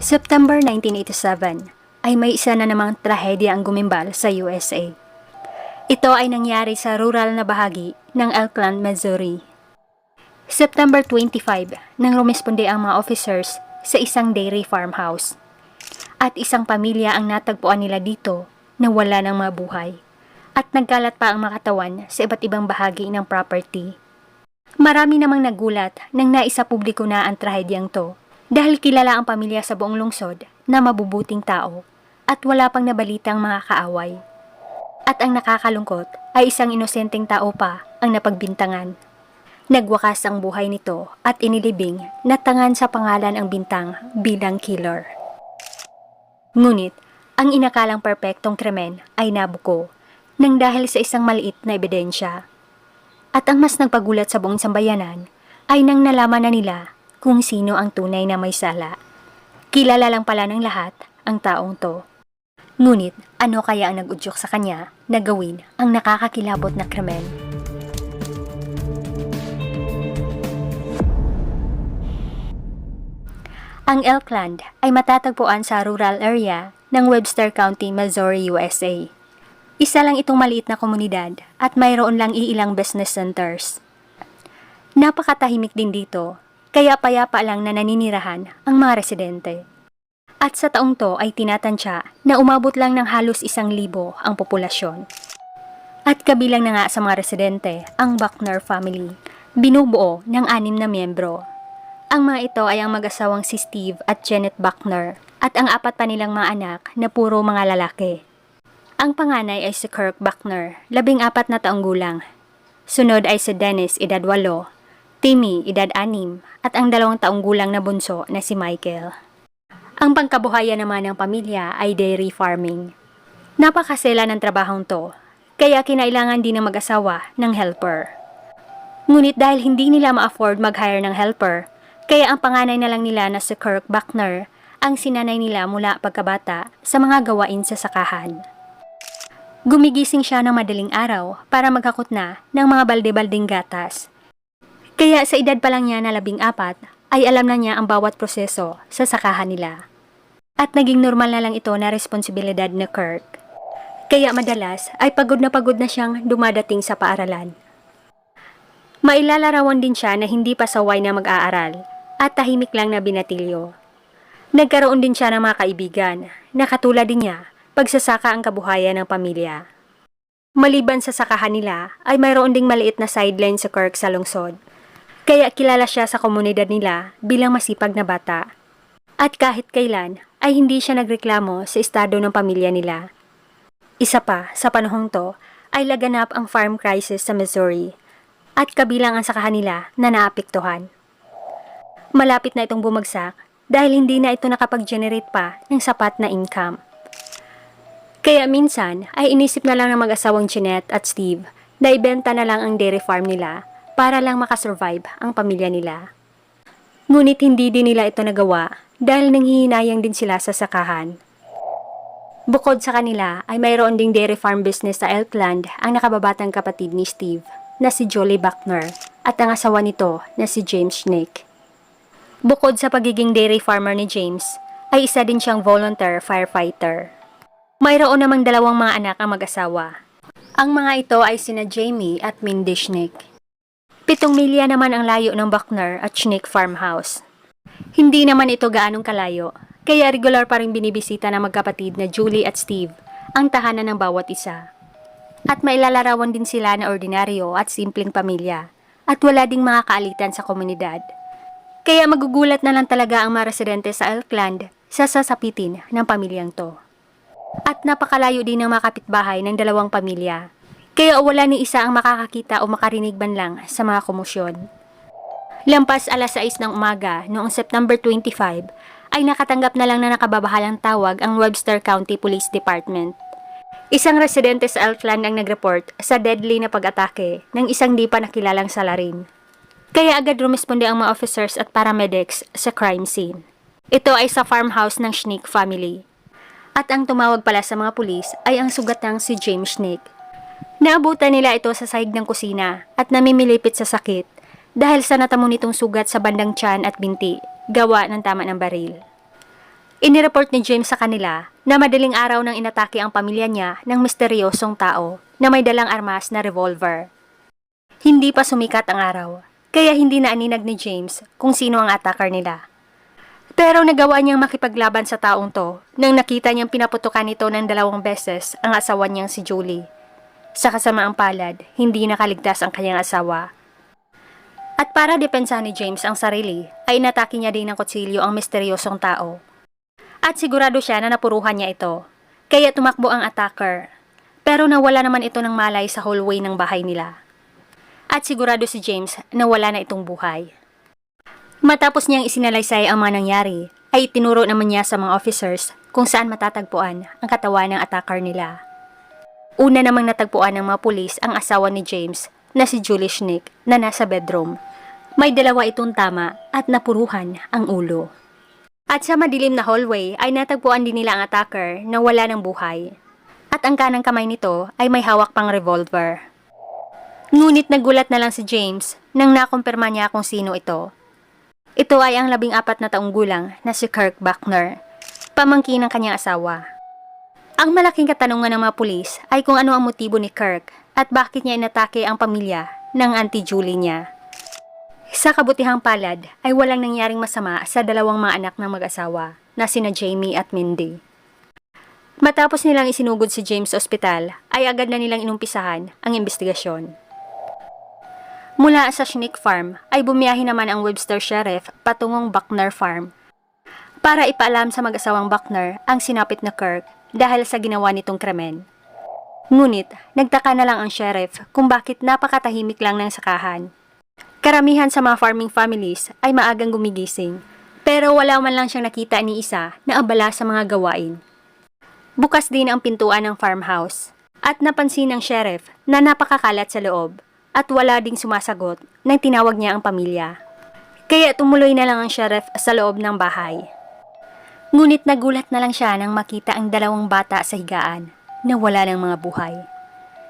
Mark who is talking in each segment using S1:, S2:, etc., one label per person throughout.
S1: September 1987 ay may isa na namang trahedya ang gumimbal sa USA. Ito ay nangyari sa rural na bahagi ng Elkland, Missouri. September 25 nang rumesponde ang mga officers sa isang dairy farmhouse. At isang pamilya ang natagpuan nila dito na wala ng mga buhay. At nagkalat pa ang mga katawan sa iba't ibang bahagi ng property. Marami namang nagulat nang naisapubliko na ang trahedyang to dahil kilala ang pamilya sa buong lungsod na mabubuting tao at wala pang nabalitang mga kaaway. At ang nakakalungkot ay isang inosenteng tao pa ang napagbintangan. Nagwakas ang buhay nito at inilibing na tangan sa pangalan ang bintang bilang killer. Ngunit, ang inakalang perpektong krimen ay nabuko nang dahil sa isang maliit na ebidensya. At ang mas nagpagulat sa buong sambayanan ay nang nalaman na nila kung sino ang tunay na may sala. Kilala lang pala ng lahat ang taong to. Ngunit ano kaya ang nag-udyok sa kanya na gawin ang nakakakilabot na krimen? Ang Elkland ay matatagpuan sa rural area ng Webster County, Missouri, USA. Isa lang itong maliit na komunidad at mayroon lang iilang business centers. Napakatahimik din dito, kaya payapa lang na naninirahan ang mga residente. At sa taong to ay tinatansya na umabot lang ng halos 1,000 ang populasyon. At kabilang na nga sa mga residente ang Buckner family, binubuo ng 6 na miyembro. Ang mga ito ay ang mag-asawang si Steve at Janet Buckner at ang 4 pa nilang mga anak na puro mga lalaki. Ang panganay ay si Kirk Buckner, 14 na taong gulang. Sunod ay si Dennis, edad 8, Timmy, edad 6, at ang 2 taong gulang na bunso na si Michael. Ang pangkabuhayan naman ng pamilya ay dairy farming. Napakasela ng trabahong to, kaya kinailangan din ng mag-asawa ng helper. Ngunit dahil hindi nila ma-afford mag-hire ng helper, kaya ang panganay na lang nila na si Kirk Buckner ang sinanay nila mula pagkabata sa mga gawain sa sakahan. Gumigising siya ng madaling araw para maghakot na ng mga balde-balding gatas. Kaya sa edad pa lang niya na 14 ay alam na niya ang bawat proseso sa sakahan nila. At naging normal na lang ito na responsibilidad ni Kirk. Kaya madalas ay pagod na siyang dumadating sa paaralan. Mailalarawan din siya na hindi pa saway na mag-aaral at tahimik lang na binatilyo. Nagkaroon din siya ng mga kaibigan na katulad din niya pagsasaka ang kabuhayan ng pamilya. Maliban sa sakahan nila ay mayroon ding maliit na sideline sa Kirk sa lungsod. Kaya kilala siya sa komunidad nila bilang masipag na bata. At kahit kailan ay hindi siya nagreklamo sa estado ng pamilya nila. Isa pa sa panahong to ay laganap ang farm crisis sa Missouri at kabilang ang sakahan nila na naapektuhan. Malapit na itong bumagsak dahil hindi na ito nakapag-generate pa ng sapat na income. Kaya minsan ay inisip na lang ng mag-asawang Jeanette at Steve na ibenta na lang ang dairy farm nila para lang makasurvive ang pamilya nila. Ngunit hindi din nila ito nagawa dahil nanghihinayang din sila sa sakahan. Bukod sa kanila ay mayroon ding dairy farm business sa Elkland ang nakababatang kapatid ni Steve na si Jolie Buckner at ang asawa nito na si James Schnick. Bukod sa pagiging dairy farmer ni James, ay isa din siyang volunteer firefighter. Mayroon namang 2 mga anak ang mag-asawa. Ang mga ito ay sina Jamie at Mindy Schnick. 7 milya naman ang layo ng Buckner at Schnick farmhouse. Hindi naman ito gaanong kalayo, kaya regular pa rin binibisita ng magkapatid na Julie at Steve ang tahanan ng bawat isa. At mailalarawan din sila na ordinaryo at simpleng pamilya at wala ding mga kaalitan sa komunidad. Kaya magugulat na lang talaga ang mga residente sa Elkland sa sasapitin ng pamilyang to. At napakalayo din ng mga kapitbahay ng 2 pamilya, kaya wala ni isa ang makakakita o makarinig man lang sa mga komosyon. Lampas 6:00 ng umaga noong September 25 ay nakatanggap na lang na nakababahalang tawag ang Webster County Police Department. Isang residente sa Elkland ang nag-report sa deadly na pag-atake ng isang di pa nakilalang salarin. Kaya agad rumesponde ang mga officers at paramedics sa crime scene. Ito ay sa farmhouse ng Schnick family. At ang tumawag pala sa mga pulis ay ang sugatang si James Schnick. Naabutan nila ito sa sahig ng kusina at namimilipit sa sakit dahil sa natamo nitong sugat sa bandang tiyan at binti, gawa ng tama ng baril. Inireport ni James sa kanila na madaling araw nang inatake ang pamilya niya ng misteryosong tao na may dalang armas na revolver. Hindi pa sumikat ang araw, kaya hindi na aninag ni James kung sino ang attacker nila. Pero nagawa niyang makipaglaban sa taong to nang nakita niyang pinaputukan ito ng 2 beses ang asawa niyang si Julie. Sa kasamaang palad, hindi nakaligtas ang kanyang asawa. At para depensahan ni James ang sarili, ay inatake niya din ng kutsilyo ang misteryosong tao. At sigurado siya na napuruhan niya ito, kaya tumakbo ang attacker. Pero nawala naman ito ng malay sa hallway ng bahay nila. At sigurado si James na wala na itong buhay. Matapos niyang isinalaysay ang mga nangyari, ay itinuro naman niya sa mga officers kung saan matatagpuan ang katawan ng attacker nila. Una namang natagpuan ng mga pulis ang asawa ni James na si Julie Schnick na nasa bedroom. May 2 itong tama at napuruhan ang ulo. At sa madilim na hallway ay natagpuan din nila ang attacker na wala ng buhay. At ang kanang kamay nito ay may hawak pang revolver. Ngunit nagulat na lang si James nang nakumpirma niya kung sino ito. Ito ay ang 14 na taong gulang na si Kirk Buckner, pamangkin ng kanyang asawa. Ang malaking katanungan ng mga pulis ay kung ano ang motibo ni Kirk at bakit niya inatake ang pamilya ng Auntie Julie niya. Sa kabutihang palad ay walang nangyaring masama sa 2 mga anak ng mag-asawa na sina Jamie at Mindy. Matapos nilang isinugod si James sa ospital ay agad na nilang inumpisahan ang investigasyon. Mula sa Schnick Farm ay bumiyahe naman ang Webster Sheriff patungong Buckner Farm para ipaalam sa mag-asawang Buckner ang sinapit na Kirk dahil sa ginawa nitong krimen. Ngunit nagtaka na lang ang sheriff kung bakit napakatahimik lang ng sakahan. Karamihan sa mga farming families ay maagang gumigising, pero wala man lang siyang nakita ni isa na abala sa mga gawain. Bukas din ang pintuan ng farmhouse at napansin ng sheriff na napakakalat sa loob at wala ding sumasagot nang tinawag niya ang pamilya. Kaya tumuloy na lang ang sheriff sa loob ng bahay. Ngunit nagulat na lang siya nang makita ang 2 bata sa higaan na wala ng mga buhay.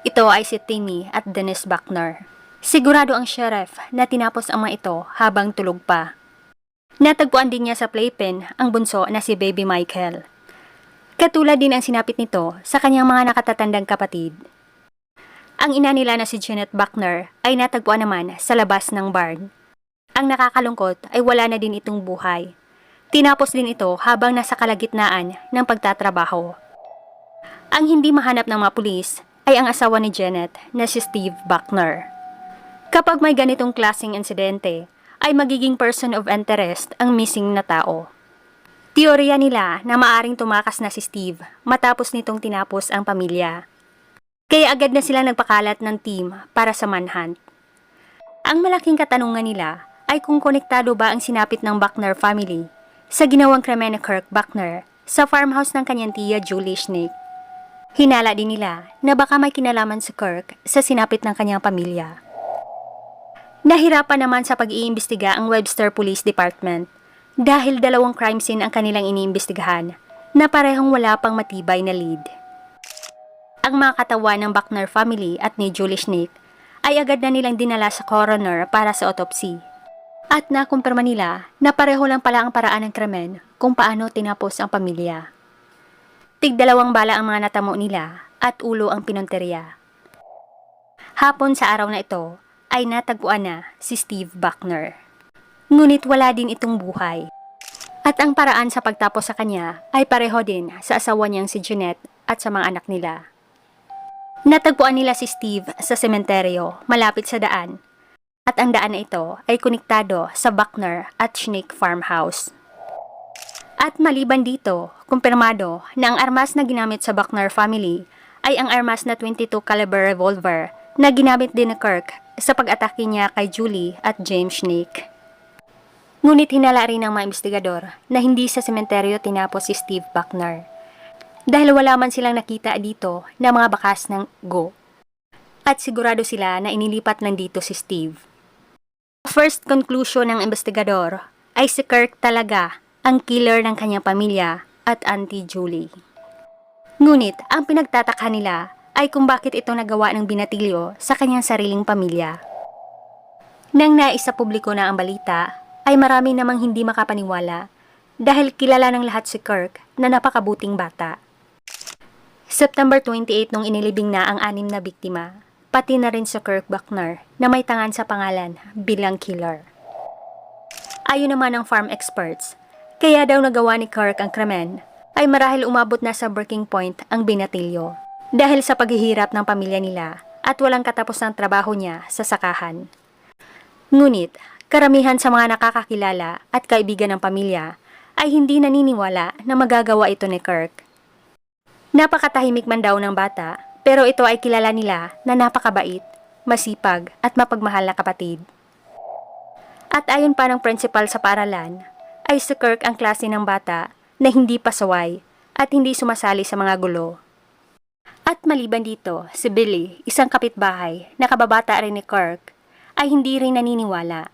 S1: Ito ay si Timmy at Dennis Buckner. Sigurado ang sheriff na tinapos ang mga ito habang tulog pa. Natagpuan din niya sa playpen ang bunso na si Baby Michael. Katulad din ang sinapit nito sa kanyang mga nakatatandang kapatid. Ang ina nila na si Janet Buckner ay natagpuan naman sa labas ng barn. Ang nakakalungkot ay wala na din itong buhay. Tinapos din ito habang nasa kalagitnaan ng pagtatrabaho. Ang hindi mahanap ng mga pulis ay ang asawa ni Janet na si Steve Buckner. Kapag may ganitong klaseng insidente, ay magiging person of interest ang missing na tao. Teorya nila na maaring tumakas na si Steve matapos nitong tinapos ang pamilya. Kaya agad na sila nagpakalat ng team para sa manhunt. Ang malaking katanungan nila ay kung konektado ba ang sinapit ng Buckner family sa ginawang krimen ni Kirk Buckner sa farmhouse ng kanyang tiya Julie Schnick. Hinala din nila na baka may kinalaman si Kirk sa sinapit ng kanyang pamilya. Nahirapan naman sa pag-iimbestiga ang Webster Police Department dahil 2 crime scene ang kanilang iniimbestigahan na parehong wala pang matibay na lead. Ang mga katawan ng Buckner family at ni Julie Schnick ay agad na nilang dinala sa coroner para sa autopsy. At nakumpirma nila na pareho lang pala ang paraan ng krimen kung paano tinapos ang pamilya. Tig-2 bala ang mga natamo nila at ulo ang pinunteriya. Hapon sa araw na ito ay natagpuan na si Steve Buckner. Ngunit wala din itong buhay. At ang paraan sa pagtapos sa kanya ay pareho din sa asawa niyang si Jeanette at sa mga anak nila. Natagpuan nila si Steve sa sementeryo malapit sa daan at ang daan na ito ay konektado sa Buckner at Schnick farmhouse. At maliban dito, kumpirmado na ang armas na ginamit sa Buckner family ay ang armas na .22 caliber revolver na ginamit din ni Kirk sa pag-atake niya kay Julie at James Schnick. Ngunit hinala rin ng mga investigador na hindi sa sementeryo tinapos si Steve Buckner dahil wala man silang nakita dito na mga bakas ng go. At sigurado sila na inilipat lang dito si Steve. First conclusion ng investigador ay si Kirk talaga ang killer ng kanyang pamilya at Auntie Julie. Ngunit ang pinagtataka nila ay kung bakit ito nagawa ng binatilyo sa kanyang sariling pamilya. Nang naisapubliko na ang balita, ay marami namang hindi makapaniwala dahil kilala ng lahat si Kirk na napakabuting bata. September 28 nung inilibing na ang 6 na biktima, pati na rin si Kirk Buckner na may tangan sa pangalan bilang killer. Ayon naman ng farm experts, kaya daw nagawa ni Kirk ang krimen ay marahil umabot na sa breaking point ang binatilyo dahil sa paghihirap ng pamilya nila at walang katapos ng trabaho niya sa sakahan. Ngunit, karamihan sa mga nakakakilala at kaibigan ng pamilya ay hindi naniniwala na magagawa ito ni Kirk. Napakatahimik man daw ng bata, pero ito ay kilala nila na napakabait, masipag at mapagmahal na kapatid. At ayon pa ng principal sa paaralan, ay si Kirk ang klase ng bata na hindi pasaway at hindi sumasali sa mga gulo. At maliban dito, si Billy, isang kapitbahay na kababata rin ni Kirk, ay hindi rin naniniwala.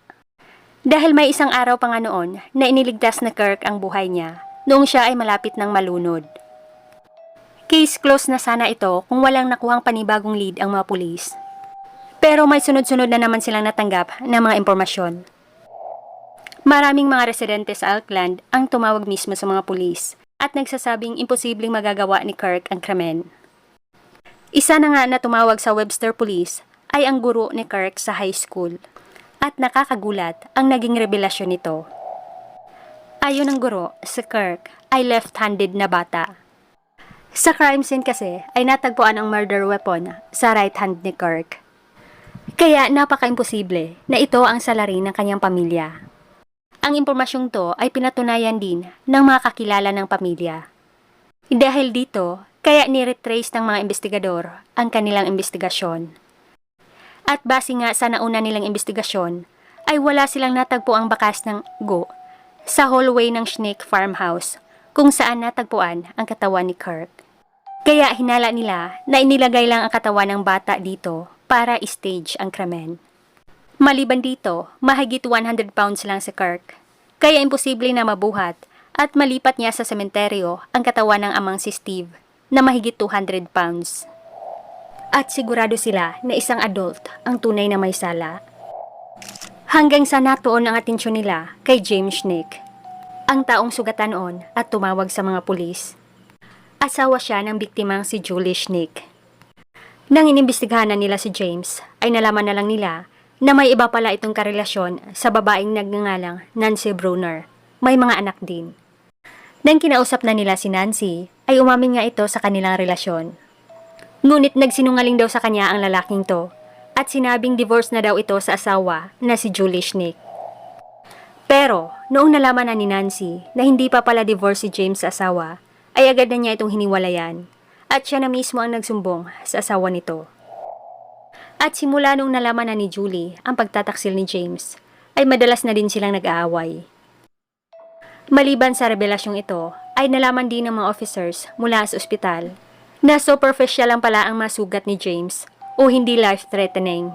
S1: Dahil may isang araw pa nga noon na iniligtas na Kirk ang buhay niya noong siya ay malapit ng malunod. Case closed na sana ito kung walang nakuhang panibagong lead ang mga pulis. Pero may sunod-sunod na naman silang natanggap ng mga impormasyon. Maraming mga residente sa Oakland ang tumawag mismo sa mga pulis at nagsasabing imposibleng magagawa ni Kirk ang krimen. Isa na nga na tumawag sa Webster Police ay ang guro ni Kirk sa high school at nakakagulat ang naging revelasyon nito. Ayon ng guro, si Kirk ay left-handed na bata. Sa crime scene kasi ay natagpuan ang murder weapon sa right hand ni Kirk. Kaya napaka-imposible na ito ang salarin ng kanyang pamilya. Ang impormasyong to ay pinatunayan din ng mga kakilala ng pamilya. Dahil dito, kaya ni-retrace ng mga investigador ang kanilang investigasyon. At base nga sa nauna nilang investigasyon, ay wala silang natagpo ang bakas ng go sa hallway ng Snake Farmhouse kung saan natagpuan ang katawan ni Kirk. Kaya hinala nila na inilagay lang ang katawan ng bata dito para stage ang krimen. Maliban dito, mahigit 100 pounds lang si Kirk, kaya imposible na mabuhat at malipat niya sa sementeryo ang katawan ng amang si Steve na mahigit 200 pounds. At sigurado sila na isang adult ang tunay na may sala. Hanggang sa natuon ang atensyon nila kay James Schnick, ang taong sugatan noon at tumawag sa mga pulis. Asawa siya ng biktimang si Julie Schnick. Nang inimbestigahan na nila si James, ay nalaman na lang nila na may iba pala itong karelasyon sa babaeng nagngangalang Nancy Bruner. May mga anak din. Nang kinausap na nila si Nancy, ay umamin nga ito sa kanilang relasyon. Ngunit nagsinungaling daw sa kanya ang lalaking to at sinabing divorce na daw ito sa asawa na si Julie Schnick. Pero noong nalaman na ni Nancy na hindi pa pala divorce si James sa asawa, ay agad na niya itong hiniwalayan at siya na mismo ang nagsumbong sa asawa nito. At simula nung nalaman na ni Julie ang pagtataksil ni James, ay madalas na din silang nag-aaway. Maliban sa revelasyong ito, ay nalaman din ng mga officers mula sa ospital na superficial lang pala ang masugat ni James o hindi life-threatening.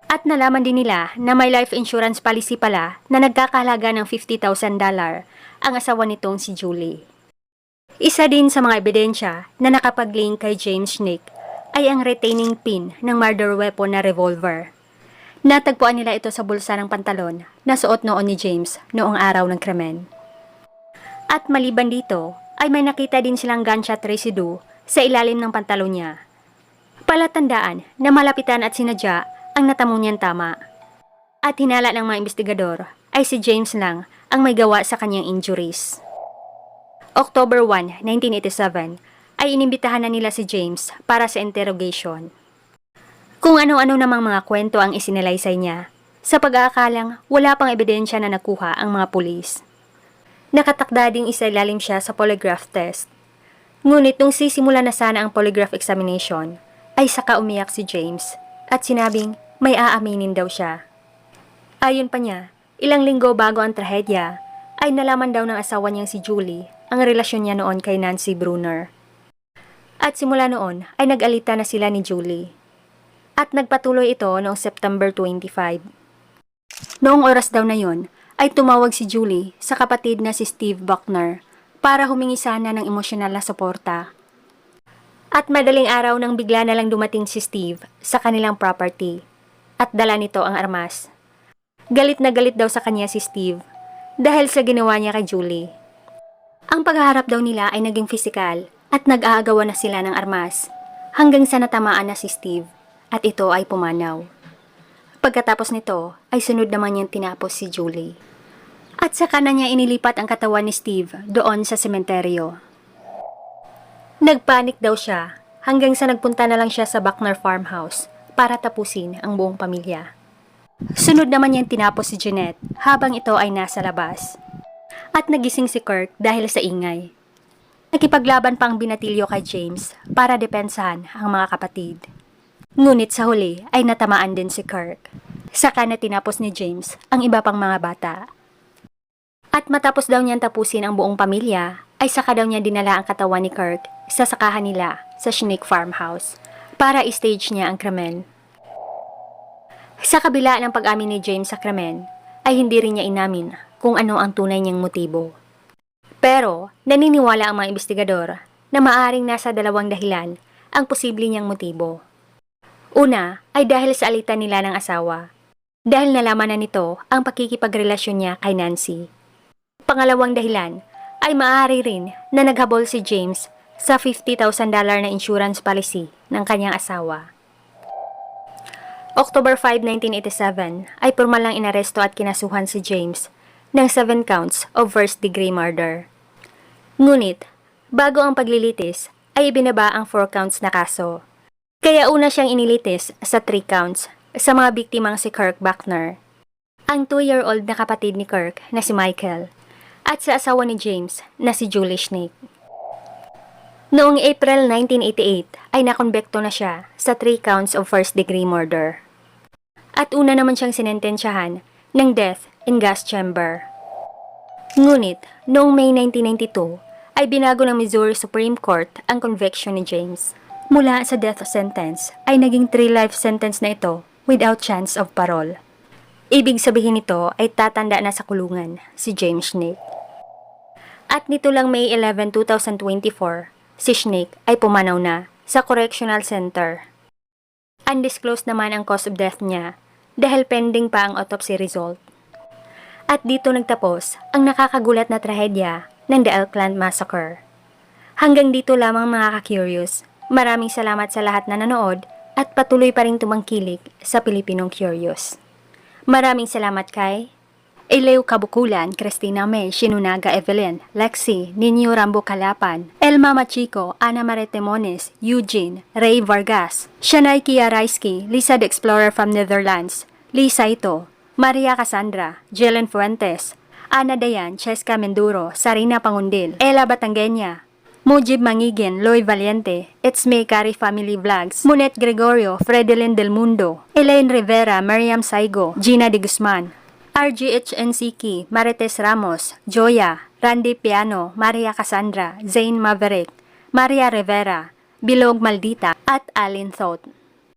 S1: At nalaman din nila na may life insurance policy pala na nagkakahalaga ng $50,000 ang asawa nitong si Julie. Isa din sa mga ebidensya na nakapag-link kay James Schnick ay ang retaining pin ng murder weapon na revolver. Natagpuan nila ito sa bulsa ng pantalon na suot noon ni James noong araw ng krimen. At maliban dito, ay may nakita din silang gunshot residue sa ilalim ng pantalon niya. Palatandaan na malapitan at sinadya ang natamo niyang tama. At hinala ng mga investigador ay si James lang ang may gawa sa kanyang injuries. October 1, 1987, ay inimbitahan na nila si James para sa interrogation. Kung ano-ano namang mga kwento ang isinalaysay niya, sa pag-aakalang wala pang ebidensya na nakuha ang mga pulis. Nakatakda ding isailalim siya sa polygraph test. Ngunit nung sisimula na sana ang polygraph examination, ay saka umiyak si James at sinabing may aaminin daw siya. Ayon pa niya, ilang linggo bago ang trahedya, ay nalaman daw ng asawa niyang si Julie ang relasyon niya noon kay Nancy Bruner. At simula noon ay nag-alita na sila ni Julie. At nagpatuloy ito noong September 25. Noong oras daw na yon, ay tumawag si Julie sa kapatid na si Steve Buckner para humingi sana ng emosyonal na suporta. At madaling araw nang bigla na lang dumating si Steve sa kanilang property at dala nito ang armas. Galit na galit daw sa kanya si Steve dahil sa ginawa niya kay Julie. Ang paghaharap daw nila ay naging pisikal at nag-aagawan na sila ng armas hanggang sa natamaan na si Steve at ito ay pumanaw. Pagkatapos nito ay sunod naman niyang tinapos si Julie. At saka na niya inilipat ang katawan ni Steve doon sa sementeryo. Nagpanik daw siya hanggang sa nagpunta na lang siya sa Buckner farmhouse para tapusin ang buong pamilya. Sunod naman niyang tinapos si Jeanette habang ito ay nasa labas. At nagising si Kirk dahil sa ingay. Nakipaglaban pa ang binatilyo kay James para depensahan ang mga kapatid. Ngunit sa huli ay natamaan din si Kirk. Saka na tinapos ni James ang iba pang mga bata. At matapos daw niyang tapusin ang buong pamilya, ay saka daw niya dinala ang katawan ni Kirk sa sakahan nila sa Snake Farmhouse para i-stage niya ang krimen. Sa kabila ng pag-amin ni James sa krimen, ay hindi rin niya inamin kung ano ang tunay niyang motibo. Pero naniniwala ang mga investigador na maaring nasa dalawang dahilan ang posible niyang motibo. Una ay dahil sa alitan nila ng asawa, dahil nalaman na nito ang pakikipagrelasyon niya kay Nancy. Pangalawang dahilan ay maaari rin na naghabol si James sa $50,000 na insurance policy ng kanyang asawa. October 5, 1987 ay pormal lang inaresto at kinasuhan si James ng 7 counts of first-degree murder. Ngunit, bago ang paglilitis ay ibinaba ang 4 counts na kaso. Kaya una siyang inilitis sa 3 counts sa mga biktimang si Kirk Buckner, ang 2-year-old na kapatid ni Kirk na si Michael, at sa asawa ni James na si Julie Snake. Noong April 1988 ay nakonbekto na siya sa 3 counts of first-degree murder. At una naman siyang sinentensyahan ng death in gas chamber. Ngunit, noong May 1992 ay binago ng Missouri Supreme Court ang conviction ni James. Mula sa death sentence ay naging 3 life sentence na ito without chance of parole. Ibig sabihin nito ay tatanda na sa kulungan si James Snake. At nito lang May 11, 2024, si Snake ay pumanaw na sa correctional center. Undisclosed naman ang cause of death niya dahil pending pa ang autopsy result. At dito nagtapos ang nakakagulat na trahedya ng The Elkland Massacre. Hanggang dito lamang mga ka-curious. Maraming salamat sa lahat na nanood at patuloy pa rin tumangkilik sa Pilipinong Curious. Maraming salamat kay Eleo Kabukulan, Cristina May, Shinunaga Evelyn, Lexi, Ninyo Rambo Kalapan, Elma Machico, Ana Maretemones, Eugene, Ray Vargas, Shanay Kiaraiski, Lisa the Explorer from Netherlands, Lisa Ito, Maria Cassandra, Jelen Fuentes, Ana Dayan, Cheska Menduro, Sarina Pangundil, Ella Batangueña, Mujib Mangigin, Loy Valiente, It's Me Kari Family Vlogs, Munet Gregorio, Fredelin Del Mundo, Elaine Rivera, Mariam Saigo, Gina de Guzman, RGHNCK, Marites Ramos, Joya, Randy Piano, Maria Cassandra, Zane Maverick, Maria Rivera, Bilog Maldita, at Alin Thought.